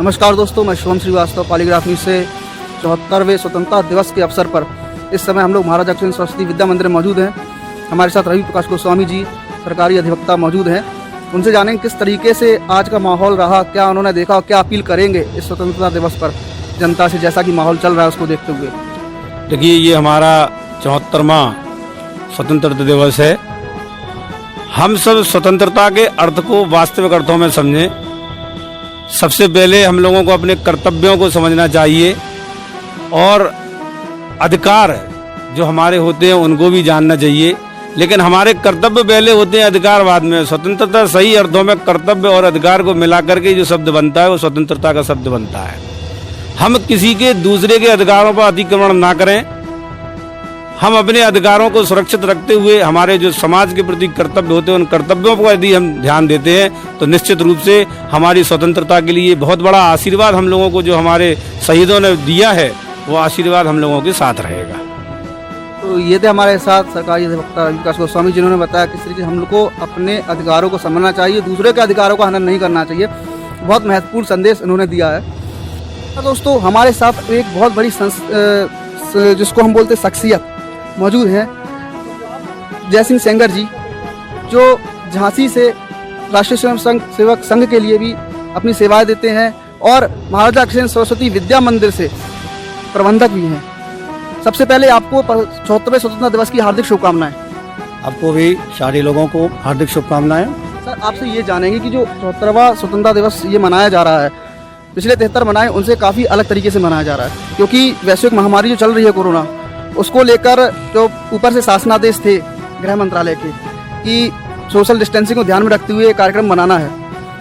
नमस्कार दोस्तों, मैं शुभम श्रीवास्तव पॉलीग्राफ न्यूज़ से 74वें स्वतंत्रता दिवस के अवसर पर इस समय हम लोग महाराजा अग्रसेन सरस्वती विद्या मंदिर में मौजूद हैं। हमारे साथ रवि प्रकाश गोस्वामी जी सरकारी अधिवक्ता मौजूद हैं। उनसे जानेंगे किस तरीके से आज का माहौल रहा, क्या उन्होंने देखा और क्या अपील करेंगे इस स्वतंत्रता दिवस पर जनता से, जैसा कि माहौल चल रहा है उसको देखते हुए। देखिए, ये हमारा 74वां स्वतंत्रता दिवस है। हम सब स्वतंत्रता के अर्थ को वास्तविक अर्थों में समझें। सबसे पहले हम लोगों को अपने कर्तव्यों को समझना चाहिए और अधिकार जो हमारे होते हैं उनको भी जानना चाहिए, लेकिन हमारे कर्तव्य पहले होते हैं, अधिकार बाद में। स्वतंत्रता सही अर्थों में कर्तव्य और अधिकार को मिलाकर के जो शब्द बनता है वो स्वतंत्रता का शब्द बनता है। हम किसी के दूसरे के अधिकारों पर अतिक्रमण ना करें। हम अपने अधिकारों को सुरक्षित रखते हुए हमारे जो समाज के प्रति कर्तव्य होते हैं उन कर्तव्यों पर यदि हम ध्यान देते हैं तो निश्चित रूप से हमारी स्वतंत्रता के लिए बहुत बड़ा आशीर्वाद हम लोगों को जो हमारे शहीदों ने दिया है वो आशीर्वाद हम लोगों के साथ रहेगा। तो ये थे हमारे साथ सरकारी अधिवक्ता रवि प्रकाश गोस्वामी जिन्होंने बताया किस तरीके से हम लोग को अपने अधिकारों को समझना चाहिए, दूसरे के अधिकारों का हनन नहीं करना चाहिए। बहुत महत्वपूर्ण संदेश उन्होंने दिया है। तो दोस्तों, हमारे साथ एक बहुत बड़ी जिसको हम बोलते शख्सियत मौजूद है, जय सिंह सेंगर जी, जो झांसी से राष्ट्रीय स्वयं सेवक संघ के लिए भी अपनी सेवाएं देते हैं और महाराजा अग्रसेन सरस्वती विद्या मंदिर से प्रबंधक भी हैं। सबसे पहले आपको 74वें स्वतंत्रता दिवस की हार्दिक शुभकामनाएं। आपको भी सारे लोगों को हार्दिक शुभकामनाएं। सर, आपसे ये जानेंगे कि जो 74वां स्वतंत्रता दिवस ये मनाया जा रहा है, पिछले 73 मनाए उनसे काफ़ी अलग तरीके से मनाया जा रहा है, क्योंकि वैश्विक महामारी जो चल रही है कोरोना, उसको लेकर जो ऊपर से शासनादेश थे गृह मंत्रालय के कि सोशल डिस्टेंसिंग को ध्यान में रखते हुए कार्यक्रम बनाना है।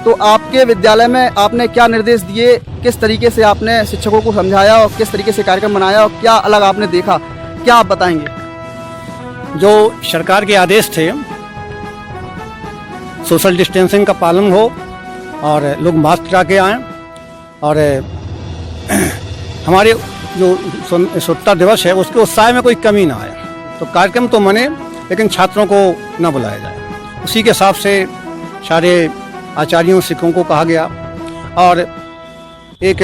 तो आपके विद्यालय में आपने क्या निर्देश दिए, किस तरीके से आपने शिक्षकों को समझाया और किस तरीके से कार्यक्रम बनाया और क्या अलग आपने देखा, क्या आप बताएंगे? जो सरकार के आदेश थे, सोशल डिस्टेंसिंग का पालन हो और लोग मास्क लगा के आएँ और हमारे जो स्वतंत्रता दिवस है उसके उत्साह में कोई कमी ना आए। तो कार्यक्रम तो मने, लेकिन छात्रों को न बुलाया जाए। उसी के हिसाब से सारे आचार्यों शिक्षकों को कहा गया और एक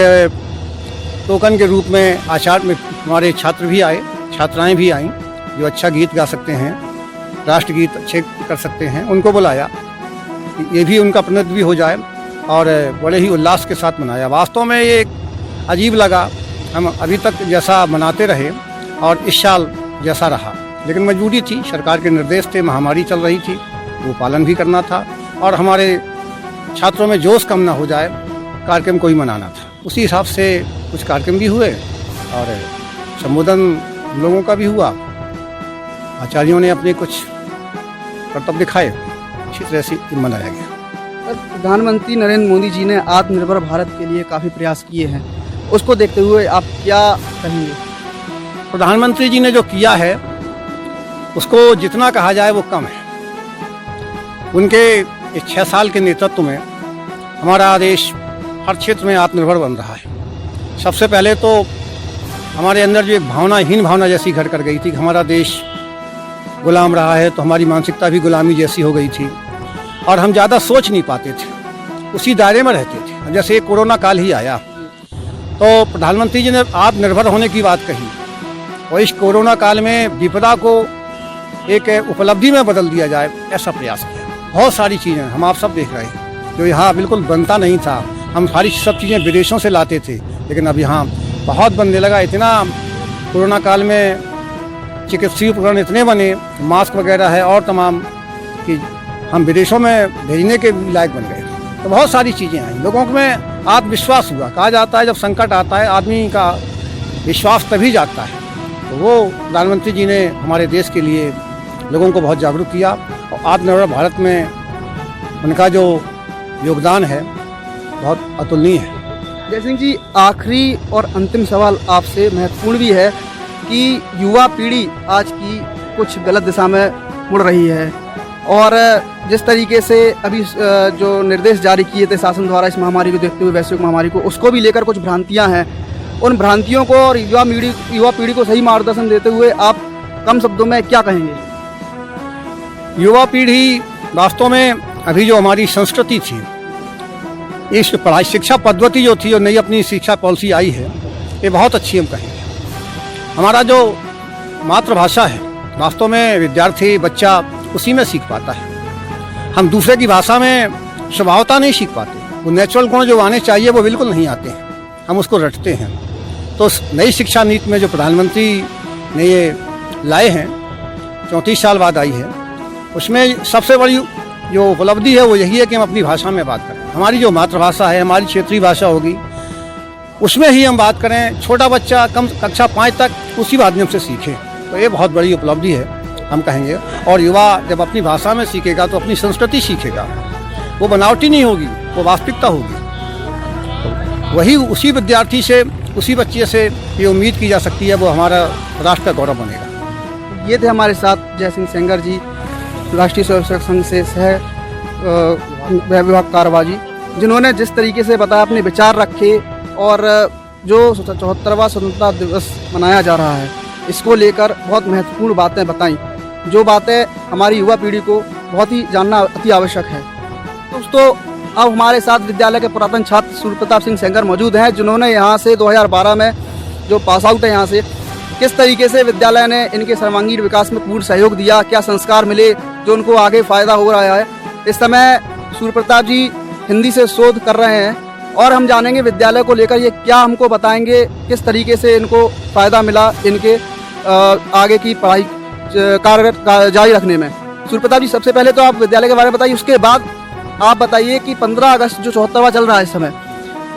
टोकन के रूप में आचार्य में हमारे छात्र भी आए, छात्राएं भी आईं जो अच्छा गीत गा सकते हैं, राष्ट्रगीत अच्छे कर सकते हैं, उनको बुलाया। ये भी उनका प्रतिनिधित्व भी हो जाए और बड़े ही उल्लास के साथ मनाया। वास्तव में ये अजीब लगा। हम अभी तक जैसा मनाते रहे और इस साल जैसा रहा, लेकिन मजबूरी थी, सरकार के निर्देश थे, महामारी चल रही थी, वो पालन भी करना था और हमारे छात्रों में जोश कम ना हो जाए, कार्यक्रम को ही मनाना था। उसी हिसाब से कुछ कार्यक्रम भी हुए और संबोधन लोगों का भी हुआ। आचार्यों ने अपने कुछ कर्तव्य दिखाए, अच्छी तरह से मनाया गया। प्रधानमंत्री नरेंद्र मोदी जी ने आत्मनिर्भर भारत के लिए काफ़ी प्रयास किए हैं, उसको देखते हुए आप क्या कहेंगे? प्रधानमंत्री जी ने जो किया है उसको जितना कहा जाए वो कम है। उनके इस 6 साल के नेतृत्व में हमारा देश हर क्षेत्र में आत्मनिर्भर बन रहा है। सबसे पहले तो हमारे अंदर जो एक भावनाहीन भावना जैसी घर कर गई थी कि हमारा देश गुलाम रहा है, तो हमारी मानसिकता भी गुलामी जैसी हो गई थी और हम ज़्यादा सोच नहीं पाते थे, उसी दायरे में रहते थे। जैसे एक कोरोना काल ही आया तो प्रधानमंत्री जी ने आत्मनिर्भर होने की बात कही और इस कोरोना काल में विपदा को एक उपलब्धि में बदल दिया जाए, ऐसा प्रयास किया। बहुत सारी चीज़ें हम आप सब देख रहे हैं जो यहाँ बिल्कुल बनता नहीं था। हम सारी सब चीज़ें विदेशों से लाते थे, लेकिन अब यहाँ बहुत बनने लगा। इतना कोरोना काल में चिकित्सीय उपकरण इतने बने, मास्क वगैरह है और तमाम कि हम विदेशों में भेजने के लायक बन गए। तो बहुत सारी चीज़ें आई, लोगों में आत्मविश्वास हुआ। कहा जाता है जब संकट आता है आदमी का विश्वास तभी जागता है। तो वो प्रधानमंत्री जी ने हमारे देश के लिए लोगों को बहुत जागरूक किया और आत्मनिर्भर भारत में उनका जो योगदान है बहुत अतुलनीय है। जय सिंह जी, आखिरी और अंतिम सवाल आपसे महत्वपूर्ण भी है कि युवा पीढ़ी आज की कुछ गलत दिशा में मुड़ रही है और जिस तरीके से अभी जो निर्देश जारी किए थे शासन द्वारा इस महामारी को देखते हुए, वैश्विक महामारी को, उसको भी लेकर कुछ भ्रांतियां हैं। उन भ्रांतियों को और युवा पीढ़ी को सही मार्गदर्शन देते हुए आप कम शब्दों में क्या कहेंगे? युवा पीढ़ी वास्तव में अभी जो हमारी संस्कृति थी इस पढ़ाई शिक्षा पद्धति जो थी और नई अपनी शिक्षा पॉलिसी आई है, ये बहुत अच्छी हम कहेंगे। हमारा जो मातृभाषा है, वास्तव में विद्यार्थी बच्चा उसी में सीख पाता है। हम दूसरे की भाषा में स्वभावता नहीं सीख पाते, वो नेचुरल गुण जो आने चाहिए वो बिल्कुल नहीं आते हैं, हम उसको रटते हैं। तो नई शिक्षा नीति में जो प्रधानमंत्री ने ये लाए हैं, 34 साल बाद आई है, उसमें सबसे बड़ी जो उपलब्धि है वो यही है कि हम अपनी भाषा में बात करें। हमारी जो मातृभाषा है, हमारी क्षेत्रीय भाषा होगी, उसमें ही हम बात करें। छोटा बच्चा कक्षा 5 तक उसी माध्यम से सीखे, तो ये बहुत बड़ी उपलब्धि है हम कहेंगे। और युवा जब अपनी भाषा में सीखेगा तो अपनी संस्कृति सीखेगा, वो बनावटी नहीं होगी, वो वास्तविकता होगी। वही उसी विद्यार्थी से, उसी बच्चे से ये उम्मीद की जा सकती है वो हमारा राष्ट्र का गौरव बनेगा। ये थे हमारे साथ जयसिंह सेंगर जी, राष्ट्रीय स्वयंसेवक संघ से सह विभाग कारवाजी, जिन्होंने जिस तरीके से बताया, अपने विचार रखे और जो 74वां स्वतंत्रता दिवस मनाया जा रहा है, इसको लेकर बहुत महत्वपूर्ण बातें बताई, जो बातें हमारी युवा पीढ़ी को बहुत ही जानना अति आवश्यक है। दोस्तों, अब हमारे साथ विद्यालय के पुरातन छात्र सूर्य प्रताप सिंह सेंगर मौजूद हैं, जिन्होंने यहाँ से 2012 में जो पास आउट है यहाँ से, किस तरीके से विद्यालय ने इनके सर्वांगीण विकास में पूर्ण सहयोग दिया, क्या संस्कार मिले जो उनको आगे फ़ायदा हो रहा है। इस समय सूर्य प्रताप जी हिंदी से शोध कर रहे हैं और हम जानेंगे विद्यालय को लेकर ये क्या हमको बताएंगे, किस तरीके से इनको फ़ायदा मिला इनके आगे की पढ़ाई कार्य जारी रखने में। सूर्य प्रताप जी, सबसे पहले तो आप विद्यालय के बारे में बताइए, उसके बाद आप बताइए कि 15 अगस्त जो 74वां चल रहा है इस समय,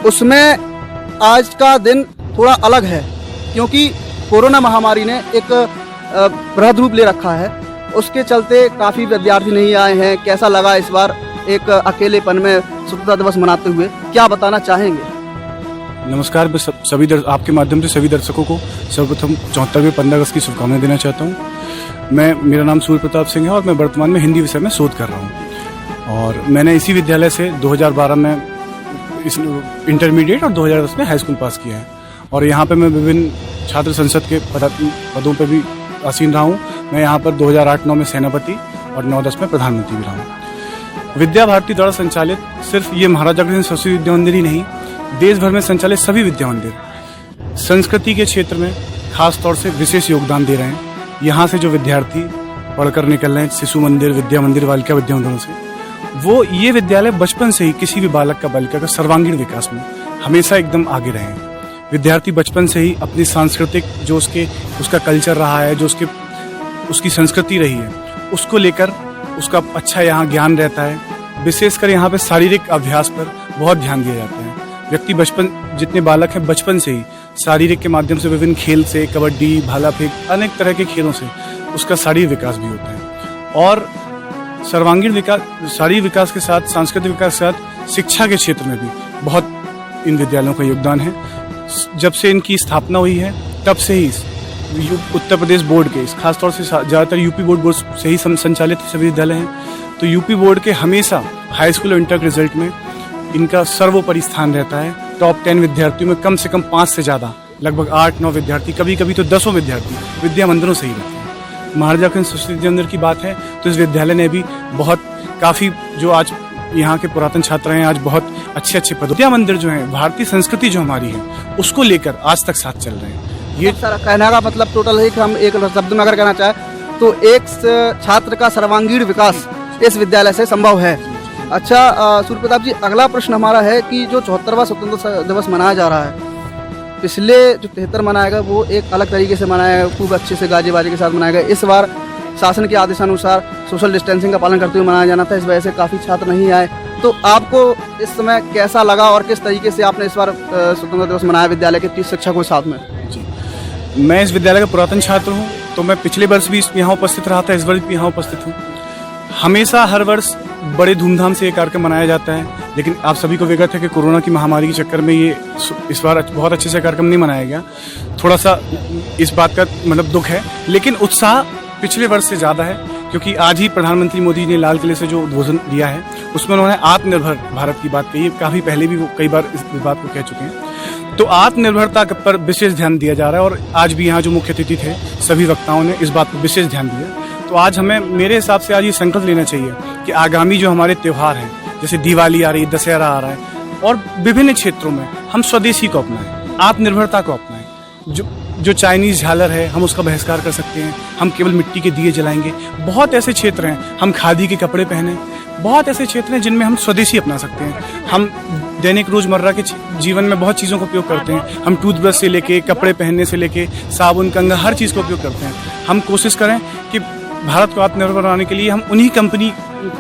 उसमें आज का दिन थोड़ा अलग है, क्योंकि कोरोना महामारी ने एक बृहद रूप ले रखा है। उसके चलते काफ़ी विद्यार्थी नहीं आए हैं। कैसा लगा इस बार एक अकेलेपन में स्वतंत्रता दिवस मनाते हुए, क्या बताना चाहेंगे? नमस्कार, मैं सभी आपके माध्यम से सभी दर्शकों को सर्वप्रथम 74वें 15 अगस्त की शुभकामनाएं देना चाहता हूं। मेरा नाम सूर्य प्रताप सिंह है और मैं वर्तमान में हिंदी विषय में शोध कर रहा हूं। और मैंने इसी विद्यालय से 2012 में इस इंटरमीडिएट और 2010 में हाई स्कूल पास किया है। और यहाँ पे मैं विभिन्न छात्र संसद के पदों पर भी आसीन रहा हूँ। मैं यहाँ पर 2008-9 में सेनापति और 9-10 में प्रधानमंत्री भी रहा हूँ। विद्या भारती द्वारा संचालित सिर्फ ये महाराजा अग्रसेन सरस्वती विद्या मंदिर ही नहीं, देश भर में संचालित सभी विद्या मंदिर संस्कृति के क्षेत्र में खास तौर से विशेष योगदान दे रहे हैं। यहाँ से जो विद्यार्थी पढ़कर निकल रहे हैं शिशु मंदिर, विद्या मंदिर, बालिका विद्या मंदिरों से, वो ये विद्यालय बचपन से ही किसी भी बालक का, बालिका का सर्वांगीण विकास में हमेशा एकदम आगे रहे हैं। विद्यार्थी बचपन से ही अपनी सांस्कृतिक जो उसका कल्चर रहा है, जो उसकी संस्कृति रही है, उसको लेकर उसका अच्छा यहाँ ज्ञान रहता है। विशेषकर यहाँ पे शारीरिक अभ्यास पर बहुत ध्यान दिया जाता है। व्यक्ति बचपन, जितने बालक हैं बचपन से ही शारीरिक के माध्यम से विभिन्न खेल से, कबड्डी, भाला फेंक, अनेक तरह के खेलों से उसका शारीरिक विकास भी होता है। और सर्वांगीण विकास, शारीरिक विकास के साथ सांस्कृतिक विकास के साथ शिक्षा के क्षेत्र में भी बहुत इन विद्यालयों का योगदान है। जब से इनकी स्थापना हुई है तब से ही उत्तर प्रदेश बोर्ड के, खासतौर से ज़्यादातर यूपी बोर्ड से ही संचालित सभी विद्यालय हैं, तो यूपी बोर्ड के हमेशा हाई स्कूल और इंटर के रिजल्ट में इनका सर्वोपरि स्थान रहता है। टॉप 10 विद्यार्थियों में कम से कम 5 से ज़्यादा, लगभग 8-9 विद्यार्थी, कभी कभी तो 10 विद्यार्थी विद्या मंदिरों से ही रहते हैं। महाराजा अग्रसेन सरस्वती विद्या मंदिर की बात है तो इस विद्यालय ने भी काफ़ी जो आज यहाँ के पुरातन छात्र हैं, आज बहुत अच्छे पद, विद्या मंदिर जो है, भारतीय संस्कृति जो हमारी है उसको लेकर आज तक साथ चल रहे हैं। ये सारा कहने का मतलब टोटल है कि हम एक शब्द में अगर कहना चाहें तो एक छात्र का सर्वांगीण विकास इस विद्यालय से संभव है। अच्छा सूर्य प्रताप जी, अगला प्रश्न हमारा है कि जो 74वां स्वतंत्रता दिवस मनाया जा रहा है, पिछले जो 73 मनाया गया वो एक अलग तरीके से मनाया गया, खूब अच्छे से गाजे बाजे के साथ मनाया गया। इस बार शासन के आदेशानुसार सोशल डिस्टेंसिंग का पालन करते हुए मनाया जाना था, इस वजह से काफ़ी छात्र नहीं आए। तो आपको इस समय कैसा लगा और किस तरीके से आपने इस बार स्वतंत्रता दिवस मनाया विद्यालय के 30 शिक्षकों के साथ में? जी, मैं इस विद्यालय का पुरातन छात्र हूँ, तो मैं पिछले वर्ष भी यहाँ उपस्थित रहा था, इस वर्ष भी यहाँ उपस्थित हूँ। हमेशा हर वर्ष बड़े धूमधाम से ये कार्यक्रम मनाया जाता है, लेकिन आप सभी को विगत है कि कोरोना की महामारी के चक्कर में ये इस बार बहुत अच्छे से कार्यक्रम नहीं मनाया गया। थोड़ा सा इस बात का मतलब दुख है, लेकिन उत्साह पिछले वर्ष से ज़्यादा है, क्योंकि आज ही प्रधानमंत्री मोदी ने लाल किले से जो उद्बोधन दिया है उसमें उन्होंने आत्मनिर्भर भारत की बात कही है। काफ़ी पहले भी वो कई बार इस बात को कह चुके हैं। तो आत्मनिर्भरता पर विशेष ध्यान दिया जा रहा है और आज भी यहाँ जो मुख्य अतिथि थे सभी वक्ताओं ने इस बात पर विशेष ध्यान दिया। तो आज हमें, मेरे हिसाब से आज ये संकल्प लेना चाहिए कि आगामी जो हमारे त्यौहार हैं, जैसे दिवाली आ रही है, दशहरा आ रहा है, और विभिन्न क्षेत्रों में हम स्वदेशी को अपनाएं, आत्मनिर्भरता को अपनाएं। जो चाइनीज़ झालर है हम उसका बहिष्कार कर सकते हैं, हम केवल मिट्टी के दिए जलाएंगे। बहुत ऐसे क्षेत्र हैं, हम खादी के कपड़े पहने, बहुत ऐसे क्षेत्र हैं जिनमें हम स्वदेशी अपना सकते हैं। हम दैनिक रोजमर्रा के जीवन में बहुत चीज़ों का उपयोग करते हैं। हम टूथब्रश से लेके कपड़े पहनने से लेके साबुन कंघा हर चीज़ का उपयोग करते हैं। हम कोशिश करें कि भारत को आत्मनिर्भर बनाने के लिए हम उन्हीं कंपनी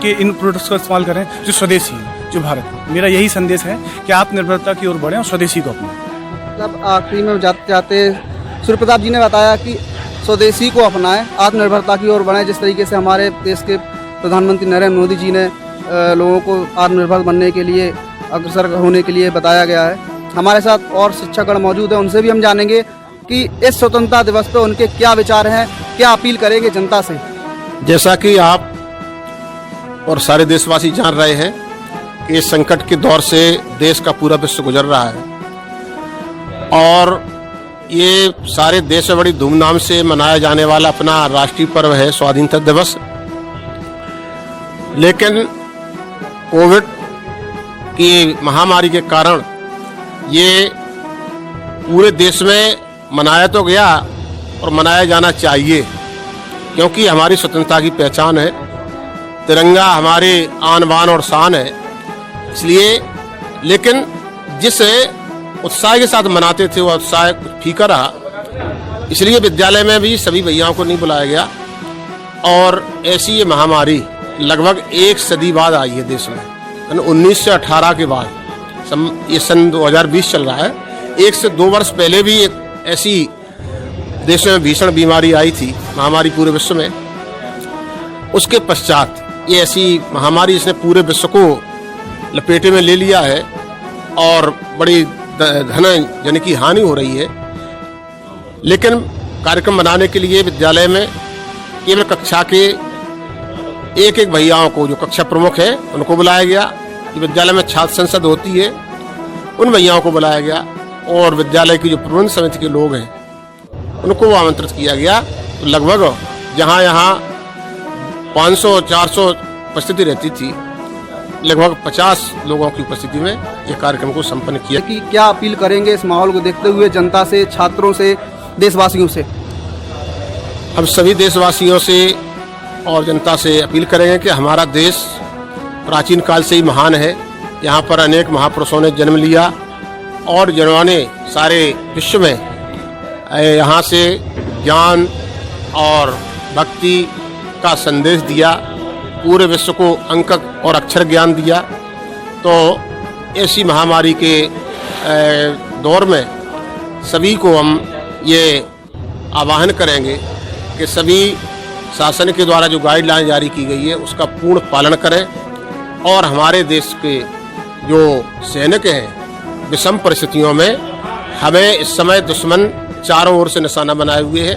के इन प्रोडक्ट्स का इस्तेमाल करें जो स्वदेशी हैं, जो भारत में। मेरा यही संदेश है कि आत्मनिर्भरता की ओर बढ़ें और स्वदेशी को अपनाएं। तब आखिरी में जाते जाते सूर्य प्रताप जी ने बताया कि स्वदेशी को अपनाएं, आत्मनिर्भरता की ओर बढ़ें। जिस तरीके से हमारे देश के प्रधानमंत्री नरेंद्र मोदी जी ने लोगों को आत्मनिर्भर बनने के लिए, अग्रसर होने के लिए बताया गया है। हमारे साथ और शिक्षकगण मौजूद हैं, उनसे भी हम जानेंगे कि इस स्वतंत्रता दिवस पर उनके क्या विचार हैं, क्या अपील करेंगे जनता से। जैसा कि आप और सारे देशवासी जान रहे हैं कि इस संकट के दौर से देश का पूरा विश्व गुजर रहा है और ये सारे देश में बड़ी धूमधाम से मनाया जाने वाला अपना राष्ट्रीय पर्व है स्वाधीनता दिवस। लेकिन कोविड की महामारी के कारण ये पूरे देश में मनाया तो गया और मनाया जाना चाहिए, क्योंकि हमारी स्वतंत्रता की पहचान है। तिरंगा हमारे आन बान और शान है, इसलिए। लेकिन जिस उत्साह के साथ मनाते थे वो उत्साह कुछ फीका रहा, इसलिए विद्यालय में भी सभी भैयाओं को नहीं बुलाया गया। और ऐसी ये महामारी लगभग 1 सदी बाद आई है देश में, 1918 के बाद। ये सन 2020 चल रहा है। 1 से 2 वर्ष पहले भी एक ऐसी देश में भीषण बीमारी आई थी, महामारी पूरे विश्व में। उसके पश्चात ये ऐसी महामारी इसने पूरे विश्व को लपेटे में ले लिया है और बड़ी धन जन की हानि हो रही है। लेकिन कार्यक्रम बनाने के लिए विद्यालय में केवल कक्षा के एक भैयाओं को, जो कक्षा प्रमुख है, उनको बुलाया गया। विद्यालय में छात्र संसद होती है, उन भैयाओं को बुलाया गया और विद्यालय की जो प्रबंध समिति के लोग हैं उनको आमंत्रित किया गया। तो लगभग जहाँ यहाँ 500-400 उपस्थिति रहती थी, लगभग 50 लोगों की उपस्थिति में यह कार्यक्रम को संपन्न किया। कि क्या अपील करेंगे इस माहौल को देखते हुए जनता से, छात्रों से, देशवासियों से? हम सभी देशवासियों से और जनता से अपील करेंगे कि हमारा देश प्राचीन काल से ही महान है। यहाँ पर अनेक महापुरुषों ने जन्म लिया और जिन्होंने सारे विश्व में यहाँ से ज्ञान और भक्ति का संदेश दिया, पूरे विश्व को अंक और अक्षर ज्ञान दिया। तो ऐसी महामारी के दौर में सभी को हम ये आह्वान करेंगे कि सभी शासन के द्वारा जो गाइडलाइन जारी की गई है उसका पूर्ण पालन करें और हमारे देश के जो सैनिक हैं विषम परिस्थितियों में, हमें इस समय दुश्मन चारों ओर से निशाना बनाए हुए है।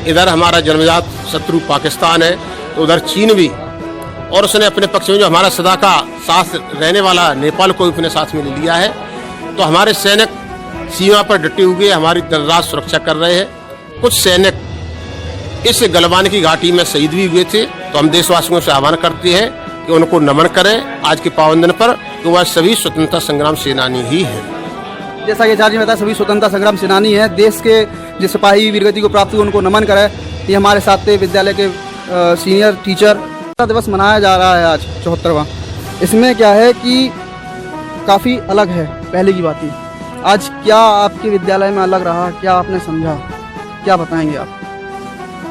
इधर हमारा जन्मजात शत्रु पाकिस्तान है, तो उधर चीन भी, और उसने अपने पक्ष में जो हमारा सदा का साथ रहने वाला नेपाल को अपने साथ में ले लिया है। तो हमारे सैनिक सीमा पर डटे हुए हमारी दिन रात सुरक्षा कर रहे हैं। कुछ सैनिक इस गलवान की घाटी में शहीद भी हुए थे। तो हम देशवासियों से आह्वान करते हैं कि उनको नमन करें आज के पावन दिन पर, कि वह सभी स्वतंत्रता संग्राम सेनानी ही है। जैसा कि आचार्य जी ने बताया, सभी स्वतंत्रता संग्राम सेनानी हैं। देश के जो सिपाही वीरगति को प्राप्त हुए उनको नमन करें। ये हमारे साथ थे विद्यालय के सीनियर टीचर। दिवस मनाया जा रहा है आज 74वां। इसमें क्या है कि काफ़ी अलग है पहले की बात ही। आज क्या आपके विद्यालय में अलग रहा, क्या आपने समझा, क्या बताएंगे आप?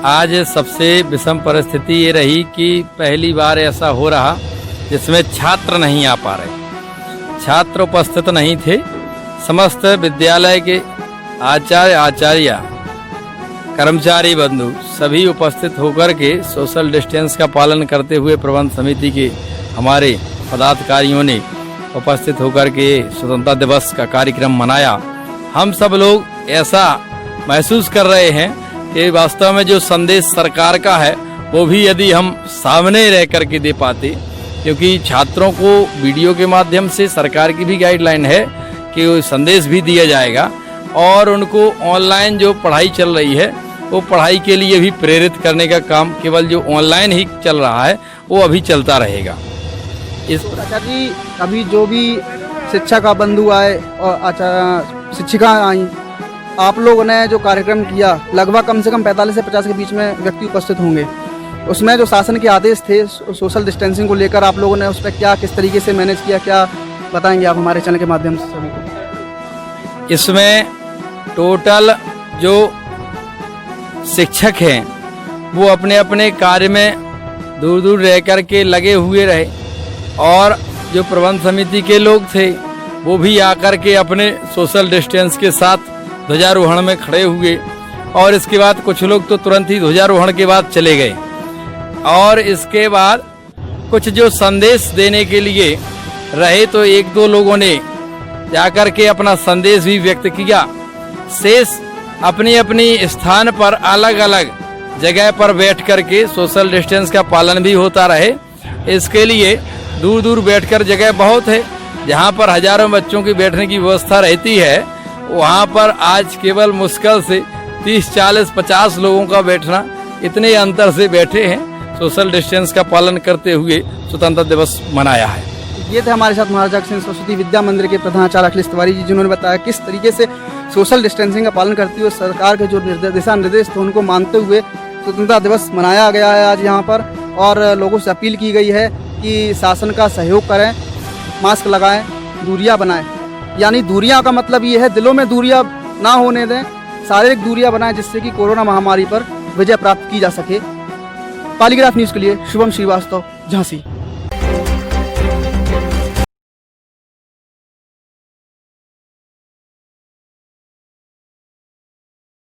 आज सबसे विषम परिस्थिति ये रही कि पहली बार ऐसा हो रहा जिसमें छात्र नहीं आ पा रहे, छात्र उपस्थित नहीं थे। समस्त विद्यालय के आचार्य आचार्य कर्मचारी बंधु सभी उपस्थित होकर के सोशल डिस्टेंस का पालन करते हुए प्रबंध समिति के हमारे पदाधिकारियों ने उपस्थित होकर के स्वतंत्रता दिवस का कार्यक्रम मनाया। हम सब लोग ऐसा महसूस कर रहे हैं कि वास्तव में जो संदेश सरकार का है वो भी यदि हम सामने रह कर के दे पाते, क्योंकि छात्रों को वीडियो के माध्यम से सरकार की भी गाइडलाइन है कि वो संदेश भी दिया जाएगा और उनको ऑनलाइन जो पढ़ाई चल रही है वो पढ़ाई के लिए भी प्रेरित करने का काम केवल जो ऑनलाइन ही चल रहा है वो अभी चलता रहेगा। इस आचार्य जी, अभी जो भी शिक्षा का बंधु आए और शिक्षिका आई, आप लोगों ने जो कार्यक्रम किया, लगभग कम से कम 45 से 50 के बीच में व्यक्ति उपस्थित होंगे। उसमें जो शासन के आदेश थे सोशल डिस्टेंसिंग को लेकर, आप लोगों ने उस पर क्या किस तरीके से मैनेज किया, क्या बताएंगे आप हमारे चैनल के माध्यम से सभी को? इसमें टोटल जो शिक्षक हैं वो अपने अपने कार्य में दूर दूर रह कर के लगे हुए रहे, और जो प्रबंध समिति के लोग थे वो भी आकर के अपने सोशल डिस्टेंस के साथ ध्वजारोहण में खड़े हुए, और इसके बाद कुछ लोग तो तुरंत ही ध्वजारोहण के बाद चले गए। और इसके बाद कुछ जो संदेश देने के लिए रहे तो एक दो लोगों ने जाकर के अपना संदेश भी व्यक्त किया। शेष अपनी अपनी स्थान पर अलग अलग जगह पर बैठ करके सोशल डिस्टेंस का पालन भी होता रहे। इसके लिए दूर दूर बैठकर जगह बहुत है, जहां पर हजारों बच्चों की बैठने की व्यवस्था रहती है, वहां पर आज केवल मुश्किल से 30, 40, 50 लोगों का बैठना, इतने अंतर से बैठे हैं, सोशल डिस्टेंस का पालन करते हुए स्वतंत्रता दिवस मनाया है। ये थे हमारे साथ महाराजा अग्रसेन सरस्वती विद्या मंदिर के प्रधानाचार्य अखिलेश तिवारी जी, जिन्होंने बताया किस तरीके से सोशल डिस्टेंसिंग का पालन करते हुए सरकार के जो दिशा निर्देश थे उनको मानते हुए स्वतंत्रता दिवस मनाया गया है आज यहाँ पर। और लोगों से अपील की गई है कि शासन का सहयोग करें, मास्क लगाएं, दूरियां बनाएं। यानी दूरियां का मतलब ये है दिलों में दूरियां ना होने दें, शारीरिक दूरियां बनाएं, जिससे कि कोरोना महामारी पर विजय प्राप्त की जा सके। पॉलीग्राफ न्यूज़ के लिए शुभम श्रीवास्तव, झांसी।